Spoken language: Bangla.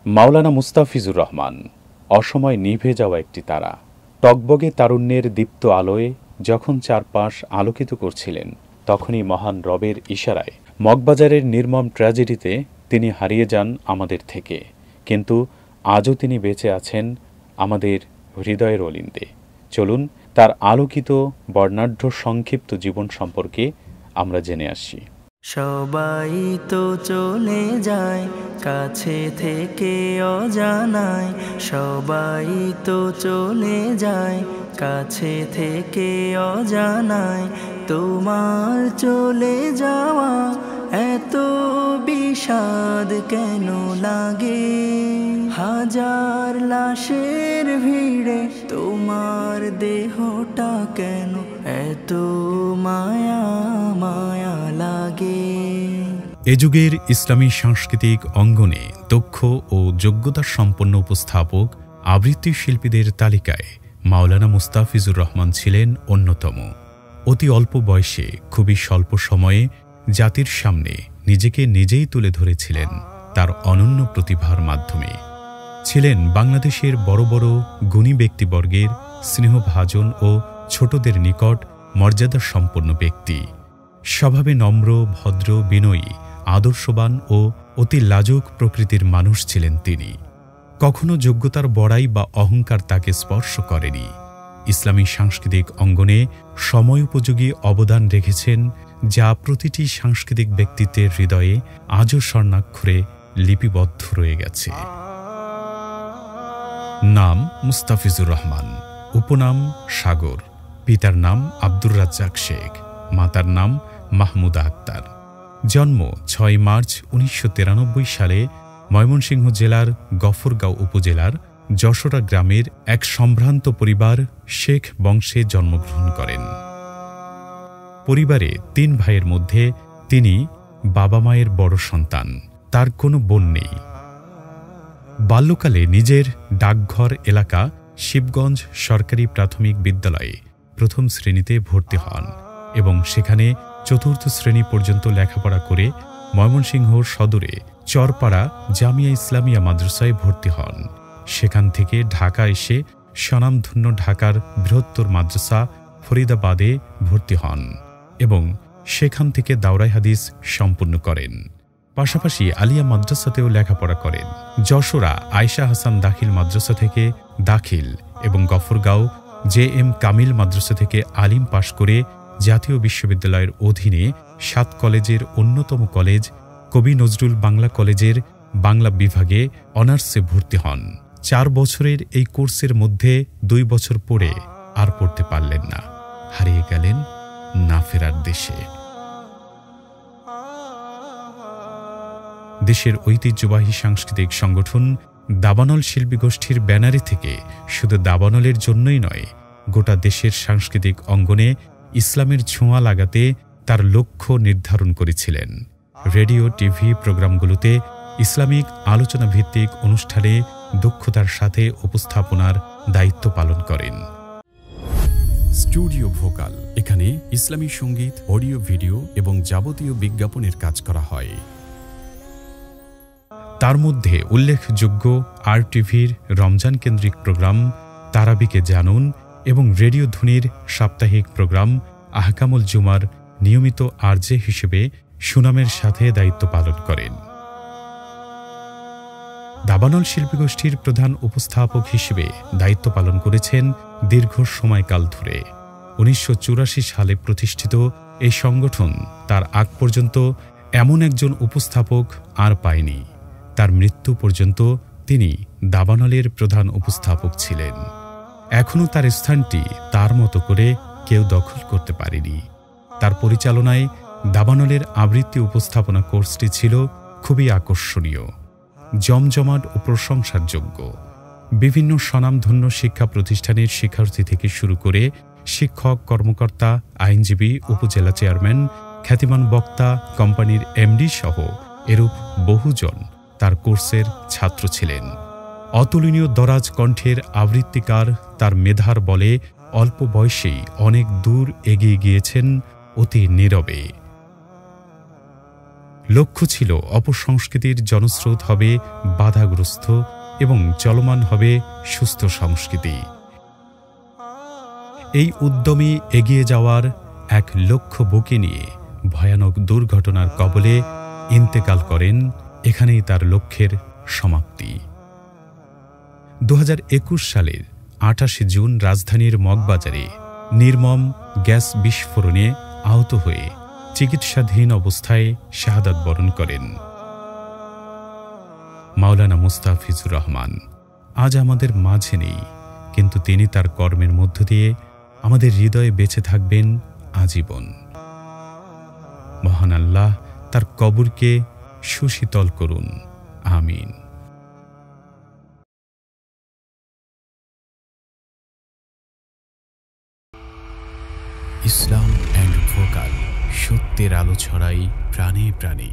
মাওলানা মুস্তাফিজুর রহমান অসময় নিভে যাওয়া একটি তারা। টগবগে তারুণ্যের দীপ্ত আলোয় যখন চারপাশ আলোকিত করছিলেন, তখনই মহান রবের ইশারায় মগবাজারের নির্মম ট্র্যাজেডিতে তিনি হারিয়ে যান আমাদের থেকে। কিন্তু আজও তিনি বেঁচে আছেন আমাদের হৃদয়ের অলিন্দে। চলুন তার আলোকিত বর্ণাঢ্য সংক্ষিপ্ত জীবন সম্পর্কে আমরা জেনে আসি। সবাই তো চলে যায় কাছে থেকে অজানায়, সবাই তো চলে যায় কাছে থেকে অজানায়। তোমার চলে যাওয়া এত বিষাদ কেন লাগে? হাজার লাশের ভিড়ে তোমার দেহটা কেন এত মায়া মায়া লাগে? এ যুগের ইসলামী সাংস্কৃতিক অঙ্গনে দক্ষ ও যোগ্যতা সম্পন্ন উপস্থাপক আবৃত্তি শিল্পীদের তালিকায় মাওলানা মুস্তাফিজুর রহমান ছিলেন অন্যতম। অতি অল্প বয়সে খুবই স্বল্প সময়ে জাতির সামনে নিজেকে নিজেই তুলে ধরেছিলেন তার অনন্য প্রতিভার মাধ্যমে। ছিলেন বাংলাদেশের বড় বড় গুণী ব্যক্তিবর্গের স্নেহভাজন ও ছোটদের নিকট মর্যাদা সম্পন্ন ব্যক্তি। স্বভাবে নম্র, ভদ্র, বিনয়ী, আদর্শবান ও অতি লাজুক প্রকৃতির মানুষ ছিলেন তিনি। কখনো যোগ্যতার বড়াই বা অহংকার তাকে স্পর্শ করেনি। ইসলামী সাংস্কৃতিক অঙ্গনে সময়োপযোগী অবদান রেখেছেন, যা প্রতিটি সাংস্কৃতিক ব্যক্তিত্বের হৃদয়ে আজও স্বর্ণাক্ষরে লিপিবদ্ধ রয়ে গেছে। নাম মুস্তাফিজুর রহমান, উপনাম সাগর, পিতার নাম আব্দুর রাজ্জাক শেখ, মাতার নাম মাহমুদা আক্তার। জন্ম ৬ মার্চ ১৯৯৩ সালে ময়মনসিংহ জেলার গফরগাঁও উপজেলার যশোরা গ্রামের এক সম্ভ্রান্ত পরিবার শেখ বংশে জন্মগ্রহণ করেন। পরিবারে ৩ ভাইয়ের মধ্যে তিনি বাবা মায়ের বড় সন্তান। তার কোনো বোন নেই। বাল্যকালে নিজের ডাকঘর এলাকা শিবগঞ্জ সরকারি প্রাথমিক বিদ্যালয়ে প্রথম শ্রেণীতে ভর্তি হন এবং সেখানে ৪র্থ শ্রেণী পর্যন্ত লেখাপড়া করে ময়মনসিংহ সদরে চরপাড়া জামিয়া ইসলামিয়া মাদ্রাসায় ভর্তি হন। সেখান থেকে ঢাকা এসে স্বনামধন্য ঢাকার বৃহত্তর মাদ্রাসা ফরিদাবাদে ভর্তি হন এবং সেখান থেকে দাওরাই হাদিস সম্পূর্ণ করেন। পাশাপাশি আলিয়া মাদ্রাসাতেও লেখাপড়া করেন। যশোরা আয়েশা হাসান দাখিল মাদ্রাসা থেকে দাখিল এবং গফরগাঁও JM কামিল মাদ্রাসা থেকে আলিম পাশ করে জাতীয় বিশ্ববিদ্যালয়ের অধীনে ৭ কলেজের অন্যতম কলেজ কবি নজরুল বাংলা কলেজের বাংলা বিভাগে অনার্সে ভর্তি হন। ৪ বছরের এই কোর্সের মধ্যে ২ বছর পড়ে আর পড়তে পারলেন না, হারিয়ে গেলেন না ফেরার দেশে। দেশের ঐতিহ্যবাহী সাংস্কৃতিক সংগঠন দাবানল শিল্পী গোষ্ঠীর ব্যানারে থেকে শুধু দাবানলের জন্যই নয়, গোটা দেশের সাংস্কৃতিক অঙ্গনে ইসলামের ছোঁয়া লাগাতে তার লক্ষ্য নির্ধারণ করেছিলেন। রেডিও, টিভি প্রোগ্রামগুলোতে ইসলামিক আলোচনা ভিত্তিক অনুষ্ঠানে দক্ষতার সাথে উপস্থাপনার দায়িত্ব পালন করেন। স্টুডিও ভোকাল, এখানে ইসলামী সঙ্গীত, অডিও, ভিডিও এবং যাবতীয় বিজ্ঞাপনের কাজ করা হয়। তার মধ্যে উল্লেখযোগ্য RTVর রমজান কেন্দ্রিক প্রোগ্রাম তারাবিকে জানুন এবং রেডিও ধ্বনির সাপ্তাহিক প্রোগ্রাম আহকামুল জুমার নিয়মিত RJ হিসেবে সুনামের সাথে দায়িত্ব পালন করেন। দাবানল শিল্পীগোষ্ঠীর প্রধান উপস্থাপক হিসেবে দায়িত্ব পালন করেছেন দীর্ঘ সময়কাল ধরে। ১৯৮৪ সালে প্রতিষ্ঠিত এই সংগঠন তার আগ পর্যন্ত এমন একজন উপস্থাপক আর পায়নি। তার মৃত্যু পর্যন্ত তিনি দাবানলের প্রধান উপস্থাপক ছিলেন। এখনও তার স্থানটি তার মতো করে কেউ দখল করতে পারেনি। তার পরিচালনায় দাবানলের আবৃত্তি উপস্থাপনা কোর্সটি ছিল খুবই আকর্ষণীয়, জমজমাট ও প্রশংসার যোগ্য। বিভিন্ন স্বনামধন্য শিক্ষা প্রতিষ্ঠানের শিক্ষার্থী থেকে শুরু করে শিক্ষক, কর্মকর্তা, আইনজীবী, উপজেলা চেয়ারম্যান, খ্যাতিমান বক্তা, কোম্পানির MD সহ এরূপ বহুজন তার কোর্সের ছাত্র ছিলেন। অতুলনীয় দরাজ কণ্ঠের আবৃত্তিকার তার মেধার বলে অল্প বয়সেই অনেক দূর এগিয়ে গিয়েছেন অতি নীরবে। লক্ষ্য ছিল অপসংস্কৃতির জনস্রোত হবে বাধাগ্রস্ত এবং চলমান হবে সুস্থ সংস্কৃতি। এই উদ্যমী এগিয়ে যাওয়ার এক লক্ষ্য বুকে নিয়ে ভয়ানক দুর্ঘটনার কবলে ইন্তেকাল করেন। এখানেই তার লক্ষ্যের সমাপ্তি। 2021 সালের 28 জুন রাজধানীর মগবাজারে নির্মম গ্যাস বিস্ফোরণে আহত হয়ে চিকিৎসাধীন অবস্থায় শাহাদাত বরণ করেন মাওলানা মুস্তাফিজুর রহমান। আজ আমাদের মাঝে নেই, কিন্তু তিনি তার কর্মের মধ্য দিয়ে আমাদের হৃদয়ে বেঁচে থাকবেন আজীবন। মহান আল্লাহ তার কবরকে সুশীতল করুন, আমিন। ইসলাম অ্যান্ড ভোকাল, সত্যের আলো ছড়াই প্রাণে প্রাণে।